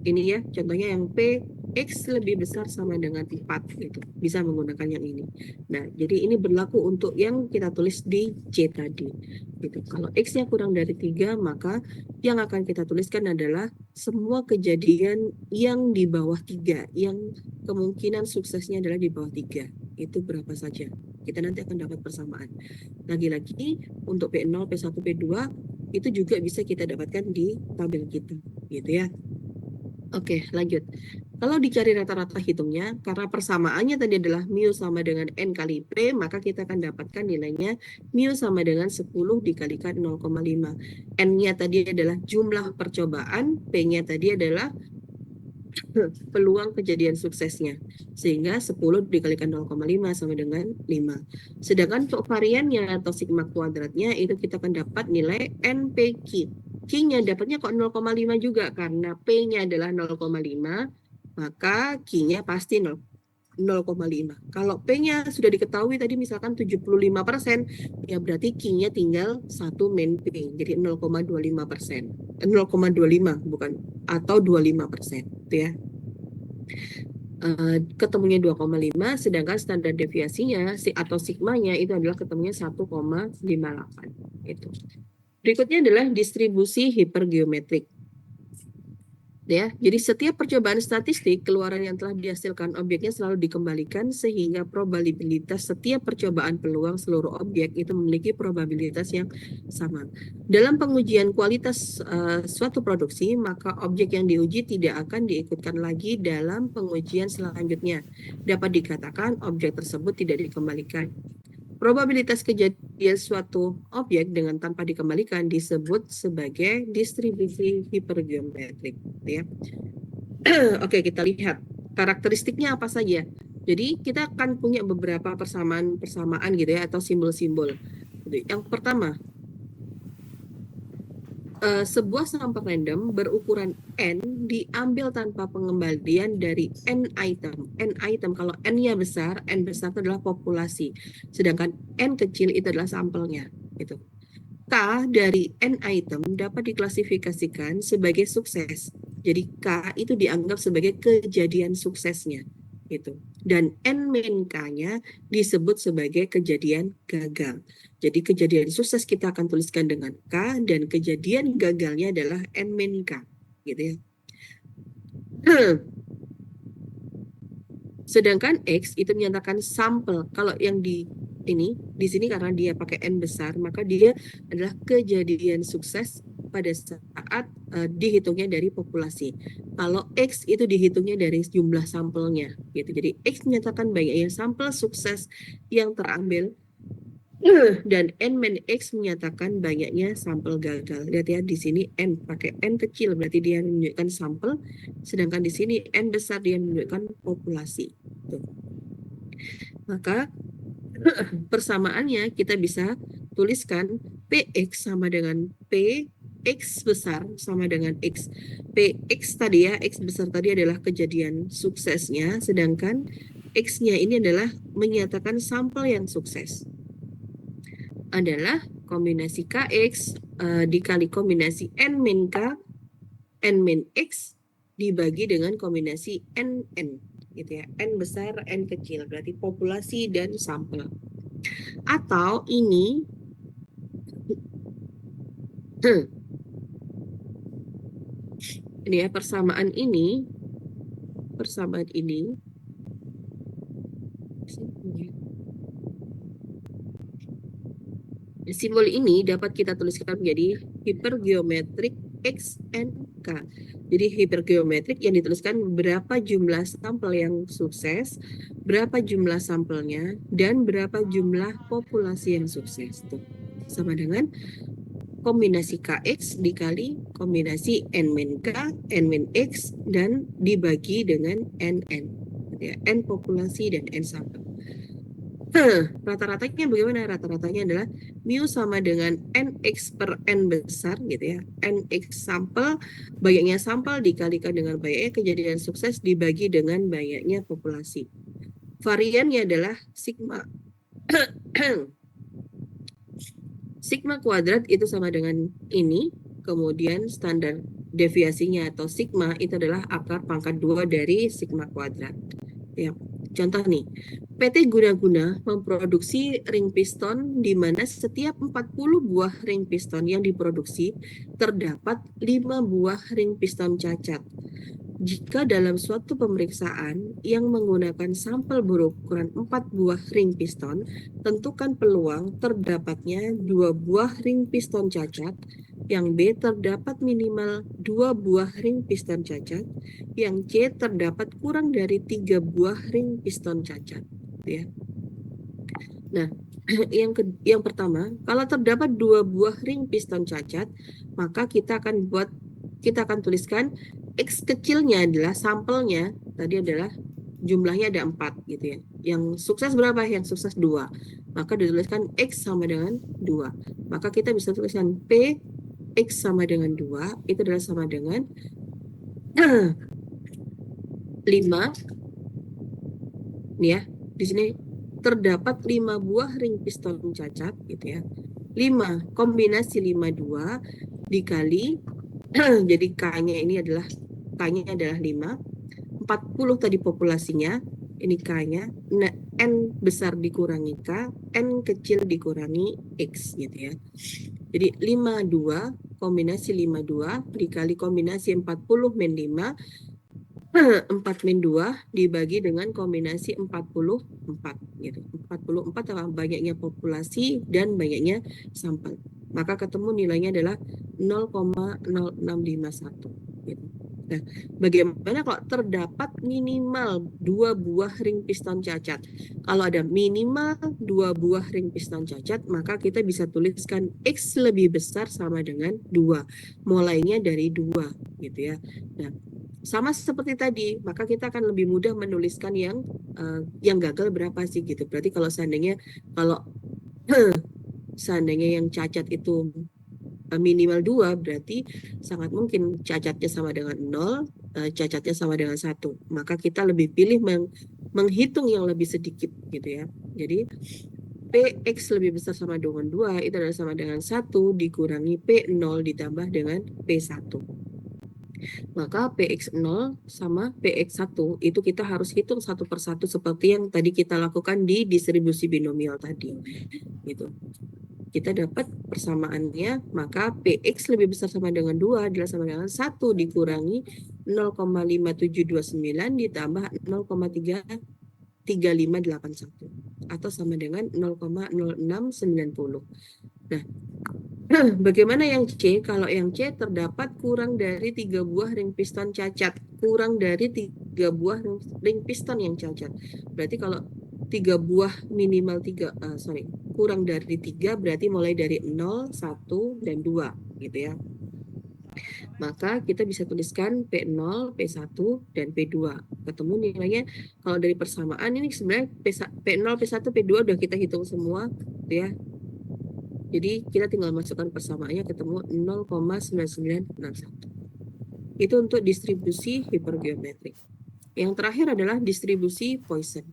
ini ya contohnya yang P X lebih besar sama dengan 4 gitu. Bisa menggunakan yang ini. Nah, jadi ini berlaku untuk yang kita tulis di C tadi. Gitu. Kalau X-nya kurang dari 3, maka yang akan kita tuliskan adalah semua kejadian yang di bawah 3, yang kemungkinan suksesnya adalah di bawah 3. Itu berapa saja. Kita nanti akan dapat persamaan. Lagi-lagi untuk P0, P1, P2 itu juga bisa kita dapatkan di tabel kita, gitu ya. Oke, lanjut. Kalau dicari rata-rata hitungnya, karena persamaannya tadi adalah mu sama dengan N kali P, maka kita akan dapatkan nilainya mu sama dengan 10 dikalikan 0,5. N-nya tadi adalah jumlah percobaan, P-nya tadi adalah peluang kejadian suksesnya. Sehingga 10 dikalikan 0,5 sama dengan 5. Sedangkan untuk variannya atau sigma kuadratnya, itu kita akan dapat nilai NPQ. Q-nya dapatnya kok 0,5 juga karena P-nya adalah 0,5, maka Q-nya pasti 0,5. Kalau P-nya sudah diketahui tadi misalkan 75%, ya berarti Q-nya tinggal 1 min P, jadi 0,25%. 0,25 bukan, atau 25%, gitu ya. Ketemunya 2,5, sedangkan standar deviasinya atau sigmanya itu adalah ketemunya 1,58. Itu. Berikutnya adalah distribusi hipergeometrik. Ya, jadi setiap percobaan statistik, keluaran yang telah dihasilkan objeknya selalu dikembalikan sehingga probabilitas setiap percobaan peluang seluruh objek itu memiliki probabilitas yang sama. Dalam pengujian kualitas suatu produksi, maka objek yang diuji tidak akan diikutkan lagi dalam pengujian selanjutnya. Dapat dikatakan objek tersebut tidak dikembalikan. Probabilitas kejadian suatu objek dengan tanpa dikembalikan disebut sebagai distribusi hipergeometrik. Ya. Oke, kita lihat karakteristiknya apa saja. Jadi kita akan punya beberapa persamaan gitu ya, atau simbol-simbol. Yang pertama, sebuah sampel random berukuran N diambil tanpa pengembalian dari N item. N item, kalau N-nya besar, N besar itu adalah populasi. Sedangkan N kecil itu adalah sampelnya. Gitu. K dari N item dapat diklasifikasikan sebagai sukses. Jadi K itu dianggap sebagai kejadian suksesnya. Gitu. Dan N min K-nya disebut sebagai kejadian gagal. Jadi kejadian sukses kita akan tuliskan dengan K dan kejadian gagalnya adalah N min K. Gitu ya. Sedangkan X itu menyatakan sampel. Kalau yang di ini di sini karena dia pakai N besar, maka dia adalah kejadian sukses pada saat dihitungnya dari populasi. Kalau X itu dihitungnya dari jumlah sampelnya, gitu. Jadi X menyatakan banyaknya sampel sukses yang terambil, dan N-X menyatakan banyaknya sampel gagal. Lihat ya, di sini N pakai N kecil berarti dia menunjukkan sampel, sedangkan di sini N besar dia menunjukkan populasi. Tuh. Maka persamaannya kita bisa tuliskan PX sama dengan PX besar sama dengan X. PX tadi ya, X besar tadi adalah kejadian suksesnya, sedangkan X-nya ini adalah menyatakan sampel yang sukses. Adalah kombinasi KX dikali kombinasi N min K, N min X dibagi dengan kombinasi NN. Gitu ya, N besar, N kecil, berarti populasi dan sampel. Atau ini ini ya, persamaan ini simbol ini dapat kita tuliskan menjadi hipergeometrik X, N, K. Jadi hipergeometrik yang dituliskan berapa jumlah sampel yang sukses, berapa jumlah sampelnya, dan berapa jumlah populasi yang sukses. Tuh. Sama dengan kombinasi KX dikali kombinasi N-K, N-X, dan dibagi dengan NN. Ya, N populasi dan N sampel. Rata-ratanya bagaimana? Rata-ratanya adalah mu sama dengan NX per N besar gitu ya. NX sampel, banyaknya sampel dikalikan dengan banyaknya kejadian sukses dibagi dengan banyaknya populasi. Variannya adalah sigma. Sigma kuadrat itu sama dengan ini, kemudian standar deviasinya atau sigma itu adalah akar pangkat 2 dari sigma kuadrat. Ya. Contoh nih, PT Guna-Guna memproduksi ring piston di mana setiap 40 buah ring piston yang diproduksi terdapat 5 buah ring piston cacat. Jika dalam suatu pemeriksaan yang menggunakan sampel berukuran 4 buah ring piston, tentukan peluang terdapatnya 2 buah ring piston cacat, yang B terdapat minimal 2 buah ring piston cacat, yang C terdapat kurang dari 3 buah ring piston cacat. Ya. Nah, yang pertama, kalau terdapat 2 buah ring piston cacat, maka kita akan tuliskan X kecilnya adalah sampelnya, tadi adalah jumlahnya ada 4 gitu ya. Yang sukses berapa? Yang sukses 2. Maka dituliskan X sama dengan 2. Maka kita bisa tuliskan P X sama dengan 2, itu adalah sama dengan 5. Nih ya, di sini terdapat 5 buah ring piston cacat gitu ya. 5 kombinasi 52 dikali jadi K-nya ini adalah 5. 40 tadi populasinya, ini K-nya. Nah, N besar dikurangi K, N kecil dikurangi X gitu ya. Jadi 52 kombinasi 52 dikali kombinasi 40 min 5, 4 min 2 dibagi dengan kombinasi 44 gitu. 44 adalah banyaknya populasi dan banyaknya sampel. Maka ketemu nilainya adalah 0,0651 gitu. Nah, bagaimana kalau terdapat minimal 2 buah ring piston cacat? Kalau ada minimal 2 buah ring piston cacat, maka kita bisa tuliskan X lebih besar sama dengan 2. Mulainya dari 2 gitu ya. Nah, sama seperti tadi, maka kita akan lebih mudah menuliskan yang gagal berapa sih gitu. Berarti kalau seandainya yang cacat itu minimal 2, berarti sangat mungkin cacatnya sama dengan 0, cacatnya sama dengan 1. Maka kita lebih pilih menghitung yang lebih sedikit gitu ya. Jadi PX lebih besar sama dengan 2 itu adalah sama dengan 1 dikurangi P0 ditambah dengan P1. Maka PX0 sama PX1 itu kita harus hitung satu persatu seperti yang tadi kita lakukan di distribusi binomial tadi. Gitu. Kita dapat persamaannya, maka PX lebih besar sama dengan 2 adalah sama dengan 1 dikurangi 0,5729 ditambah 0,3581. atau sama dengan 0,0690. Nah, bagaimana yang C? Kalau yang C terdapat kurang dari 3 buah ring piston cacat. Kurang dari 3 buah ring piston yang cacat. Berarti kalau 3 buah minimal 3, kurang dari 3 berarti mulai dari 0, 1, dan 2 gitu ya. Maka kita bisa tuliskan P0, P1, dan P2. Ketemu nilainya, kalau dari persamaan ini sebenarnya P0, P1, P2 udah kita hitung semua gitu ya. Jadi kita tinggal masukkan persamaannya ketemu 0,9961. Itu untuk distribusi hipergeometrik. Yang terakhir adalah distribusi Poisson.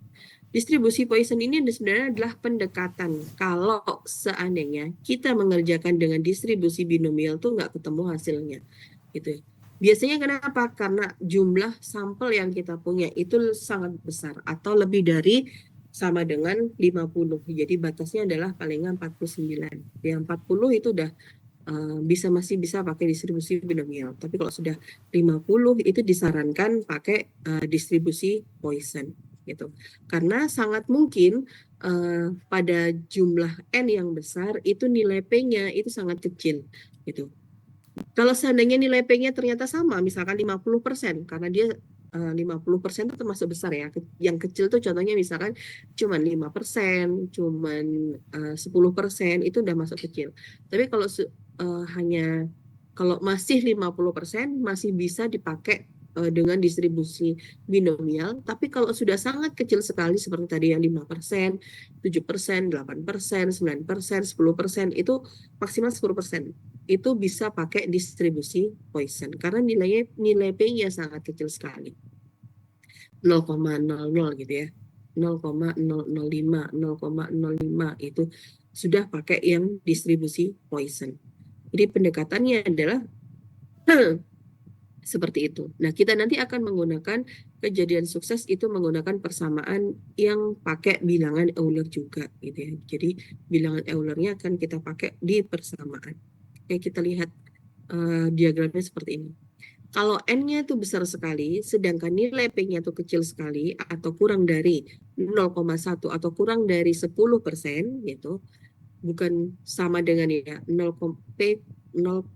Distribusi Poisson ini sebenarnya adalah pendekatan kalau seandainya kita mengerjakan dengan distribusi binomial tuh nggak ketemu hasilnya. Gitu. Biasanya kenapa? Karena jumlah sampel yang kita punya itu sangat besar atau lebih dari sama dengan 50. Jadi batasnya adalah paling nggak 49. Yang 40 itu udah masih bisa pakai distribusi binomial. Tapi kalau sudah 50 itu disarankan pakai distribusi Poisson gitu. Karena sangat mungkin pada jumlah n yang besar itu nilai p-nya itu sangat kecil gitu. Kalau seandainya nilai p-nya ternyata sama, misalkan 50%, karena dia 50% itu termasuk besar ya. Yang kecil tuh contohnya misalkan cuman 5%, cuman 10%, itu udah masuk kecil. Tapi kalau kalau masih 50% masih bisa dipakai dengan distribusi binomial, tapi kalau sudah sangat kecil sekali seperti tadi yang 5%, 7%, 8%, 9%, 10%, itu maksimal 10%. Itu bisa pakai distribusi Poisson karena nilai P-nya sangat kecil sekali. 0,00 gitu ya. 0,005, 0,05 itu sudah pakai yang distribusi Poisson. Jadi pendekatannya adalah seperti itu. Nah, kita nanti akan menggunakan kejadian sukses itu menggunakan persamaan yang pakai bilangan Euler juga gitu ya. Jadi bilangan Eulernya akan kita pakai di persamaan. Oke, kita lihat diagramnya seperti ini. Kalau n-nya itu besar sekali, sedangkan nilai p-nya itu kecil sekali atau kurang dari 0,1 atau kurang dari 10% gitu, bukan sama dengan ya 0,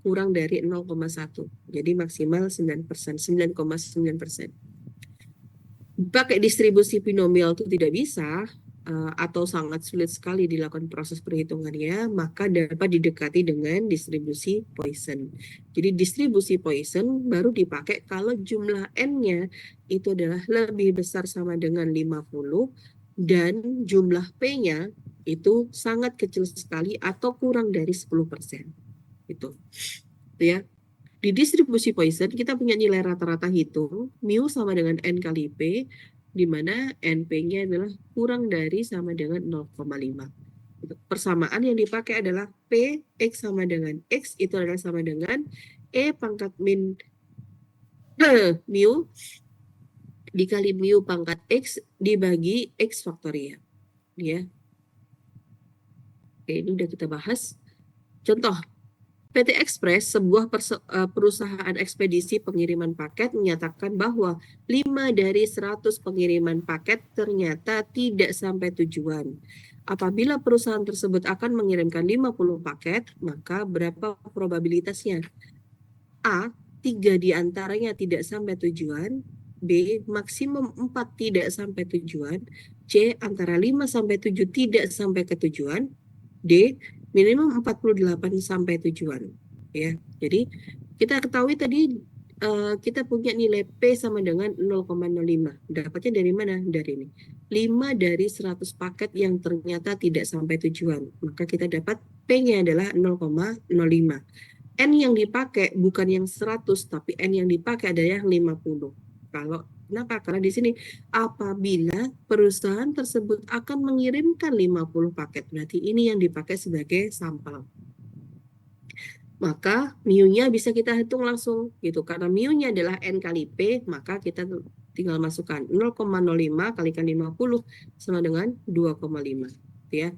kurang dari 0,1. Jadi maksimal 9%, 9,9%. Pakai distribusi binomial itu tidak bisa atau sangat sulit sekali dilakukan proses perhitungannya, maka dapat didekati dengan distribusi Poisson. Jadi distribusi Poisson baru dipakai kalau jumlah n-nya itu adalah lebih besar sama dengan 50 dan jumlah p-nya itu sangat kecil sekali atau kurang dari 10%. Itu ya. Di distribusi Poisson kita punya nilai rata-rata hitung mu sama dengan n kali p, di mana np-nya adalah kurang dari sama dengan 0,5. Persamaan yang dipakai adalah p x sama dengan x itu adalah sama dengan e pangkat min mu dikali mu pangkat x dibagi x faktorial. Ya. Oke, ini udah kita bahas. Contoh, PT Express, sebuah perusahaan ekspedisi pengiriman paket, menyatakan bahwa 5 dari 100 pengiriman paket ternyata tidak sampai tujuan. Apabila perusahaan tersebut akan mengirimkan 50 paket, maka berapa probabilitasnya? A, 3 diantaranya tidak sampai tujuan. B, maksimum 4 tidak sampai tujuan. C, antara 5 sampai 7 tidak sampai ke tujuan. D, minimum 48 sampai tujuan. Ya, jadi kita ketahui tadi kita punya nilai P sama dengan 0,05. Dapatnya dari mana? Dari ini. 5 dari 100 paket yang ternyata tidak sampai tujuan. Maka kita dapat P-nya adalah 0,05. N yang dipakai bukan yang 100, tapi N yang dipakai adalah yang 50. Kenapa? Karena di sini apabila perusahaan tersebut akan mengirimkan 50 paket, berarti ini yang dipakai sebagai sampel. Maka mu-nya bisa kita hitung langsung gitu. Karena mu-nya adalah N kali P, maka kita tinggal masukkan 0,05 kalikan 50 sama dengan 2,5 ya.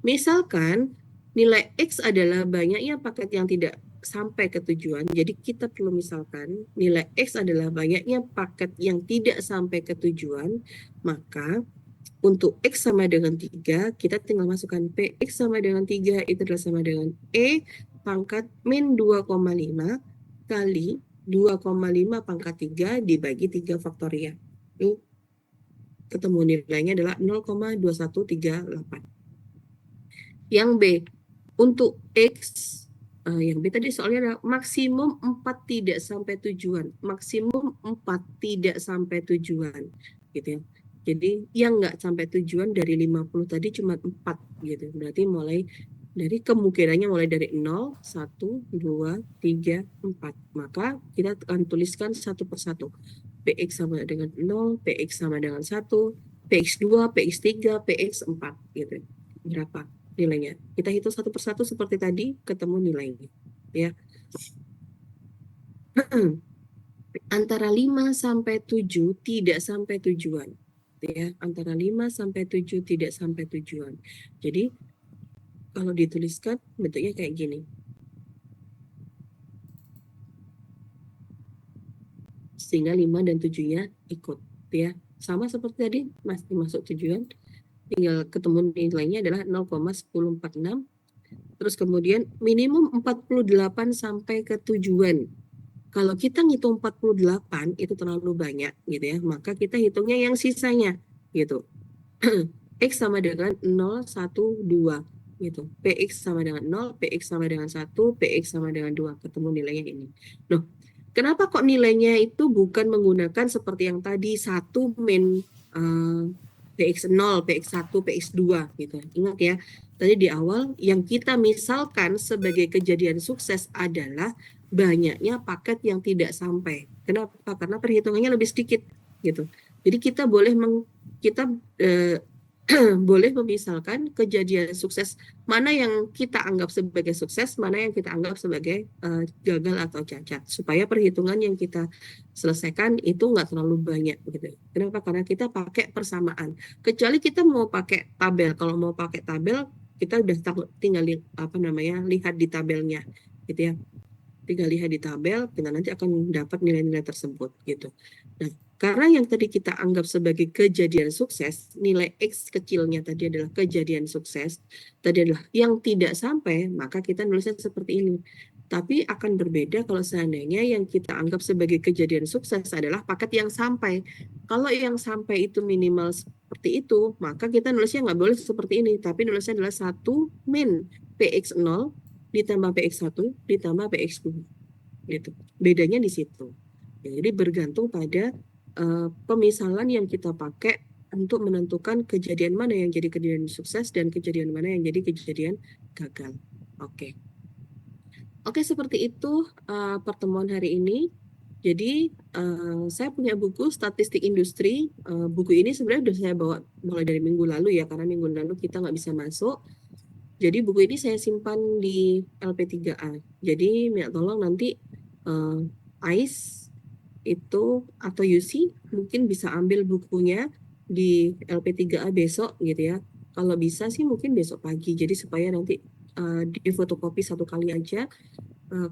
Misalkan nilai X adalah banyaknya paket yang tidak sampai ke tujuan. Jadi kita perlu misalkan nilai X adalah banyaknya paket yang tidak sampai ke tujuan, maka untuk X sama dengan 3, kita tinggal masukkan PX sama dengan 3 itu adalah sama dengan E pangkat min 2,5 kali 2,5 pangkat 3 dibagi 3 faktorial. Ini ketemu nilainya adalah 0,2138. Yang B, untuk X, yang B tadi soalnya adalah maksimum 4 tidak sampai tujuan. Maksimum 4 tidak sampai tujuan. Gitu ya. Jadi yang nggak sampai tujuan dari 50 tadi cuma 4 gitu. Berarti mulai dari kemungkinannya mulai dari 0, 1, 2, 3, 4. Maka kita akan tuliskan satu persatu. PX sama dengan 0, PX sama dengan 1, PX2, PX3, PX4 gitu. Berapa nilainya? Kita hitung satu persatu seperti tadi, ketemu nilainya. Ya. Antara 5 sampai 7 tidak sampai tujuan. Ya, antara 5 sampai 7 tidak sampai tujuan. Jadi kalau dituliskan bentuknya kayak gini. Sehingga 5 dan 7-nya ikut ya. Sama seperti tadi masih masuk tujuan. Tinggal ketemu nilainya adalah 0,1046. Terus kemudian minimum 48 sampai ke tujuan. Kalau kita ngitung 48 itu terlalu banyak gitu ya, maka kita hitungnya yang sisanya gitu. X sama dengan 0, 1, 2 gitu. PX sama dengan 0, PX sama dengan 1, PX sama dengan 2. Ketemu nilainya ini. Loh, kenapa kok nilainya itu bukan menggunakan seperti yang tadi 1 min PX0, PX1, PX2 gitu. Ingat ya, tadi di awal yang kita misalkan sebagai kejadian sukses adalah banyaknya paket yang tidak sampai. Kenapa? Karena perhitungannya lebih sedikit gitu. Jadi kita boleh boleh memisalkan kejadian sukses mana yang kita anggap sebagai sukses, mana yang kita anggap sebagai gagal atau cacat, supaya perhitungan yang kita selesaikan itu nggak terlalu banyak gitu. Kenapa? Karena kita pakai persamaan. Kecuali kita mau pakai tabel. Kalau mau pakai tabel, kita udah tinggal lihat di tabelnya, gitu ya. Tinggal lihat di tabel, dengan nanti akan dapat nilai-nilai tersebut gitu. Nah, karena yang tadi kita anggap sebagai kejadian sukses, nilai X kecilnya tadi adalah kejadian sukses, tadi adalah yang tidak sampai, maka kita nulisnya seperti ini. Tapi akan berbeda kalau seandainya yang kita anggap sebagai kejadian sukses adalah paket yang sampai. Kalau yang sampai itu minimal seperti itu, maka kita nulisnya nggak boleh seperti ini, tapi nulisnya adalah 1 min PX0 ditambah PX1 ditambah PX2 gitu. Bedanya di situ. Ya, jadi bergantung pada pemisalan yang kita pakai untuk menentukan kejadian mana yang jadi kejadian sukses dan kejadian mana yang jadi kejadian gagal. Oke. Oke, seperti itu pertemuan hari ini. Jadi saya punya buku statistik industri. Buku ini sebenarnya sudah saya bawa mulai dari minggu lalu ya, karena minggu lalu kita nggak bisa masuk. Jadi buku ini saya simpan di LP3A. Jadi minta tolong nanti AIS itu atau UC mungkin bisa ambil bukunya di LP3A besok gitu ya. Kalau bisa sih mungkin besok pagi. Jadi supaya nanti di fotokopi satu kali aja.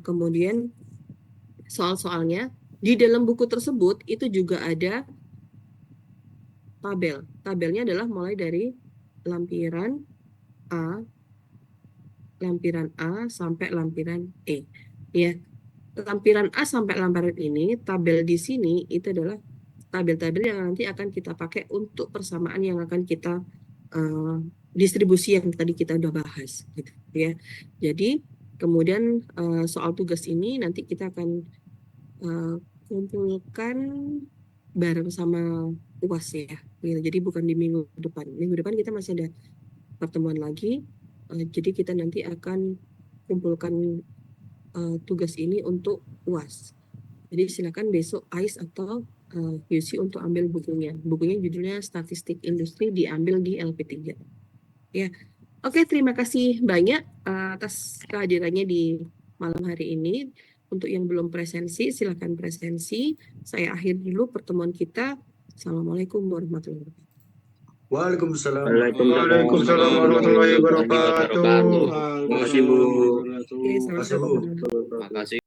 Kemudian soal-soalnya di dalam buku tersebut itu juga ada tabel. Tabelnya adalah mulai dari lampiran A sampai lampiran E. Ya, lampiran A sampai lampiran ini, tabel di sini itu adalah tabel-tabel yang nanti akan kita pakai untuk persamaan yang akan kita distribusi yang tadi kita udah bahas, gitu ya. Jadi kemudian soal tugas ini nanti kita akan kumpulkan bareng sama UAS ya. Gitu. Jadi bukan di minggu depan. Minggu depan kita masih ada pertemuan lagi. Jadi kita nanti akan kumpulkan tugas ini untuk UAS. Jadi silakan besok AIS atau UC untuk ambil bukunya. Bukunya judulnya Statistik Industri, diambil di LP3. Ya, oke, terima kasih banyak atas kehadirannya di malam hari ini. Untuk yang belum presensi, silakan presensi. Saya akhiri dulu pertemuan kita. Assalamualaikum warahmatullahi wabarakatuh. Waalaikumsalam. Waalaikumsalam warahmatullahi wabarakatuh. Terima kasih, Bu. Oke, Terima kasih, Bu. sama-sama. Terima kasih.